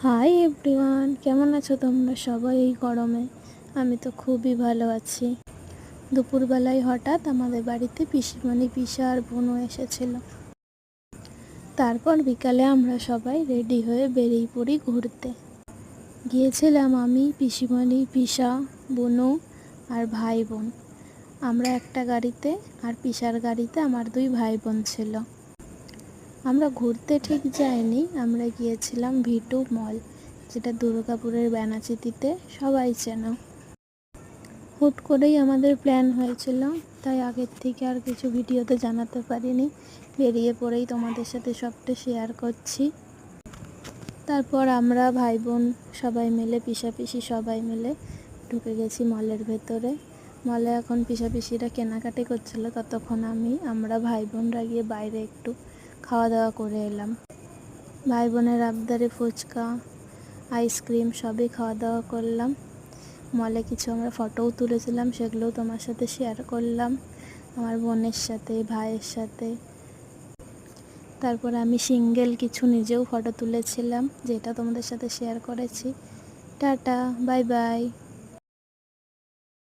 Hi everyone, কেমন আছো তোমরা সবাই এই গরমে? আমি তো খুবই ভালো আছি। দুপুরবেলায় হঠাৎ আমাদের বাড়িতে পিসিমণি, পিসা আর বোনও এসেছিল। তারপর বিকালে আমরা সবাই রেডি হয়ে বেরিয়ে পড়ি ঘুরতে। গিয়েছিলাম আমি, পিসিমণি, পিসা, বোনু আর ভাই বোন। আমরা একটা গাড়িতে, আর পিসার গাড়িতে আমার দুই ভাই বোন ছিল। আমরা ঘুরতে ঠিক যাইনি, আমরা গিয়েছিলাম ভিটু মল, যেটা দুর্গাপুরের ব্যানাচিতিতে, সবাই চেনো। হুট করেই আমাদের প্ল্যান হয়েছিল, তাই আগের থেকে আর কিছু ভিডিওতে জানাতে পারিনি। বেরিয়ে পড়েই তোমাদের সাথে সবটা শেয়ার করছি। তারপর আমরা ভাই বোন সবাই মিলে, পিসা পিসি সবাই মিলে ঢুকে গেছি মলের ভেতরে। মলে এখন পিসা পিসিরা কেনাকাটি করছিল, ততক্ষণ আমরা ভাই বোনরা গিয়ে বাইরে একটু খাওয়া দাওয়া করে এলাম। ভাই বোনের আবদারে ফুচকা, আইসক্রিম সবই খাওয়া দাওয়া করলাম। মলে কিছু আমরা ফটোও তুলেছিলাম, সেগুলোও তোমার সাথে শেয়ার করলাম, আমার বোনের সাথে, ভাইয়ের সাথে। তারপর আমি সিঙ্গেল কিছু নিজেও ফটো তুলেছিলাম, যেটা তোমাদের সাথে শেয়ার করেছি। Tata, bye bye.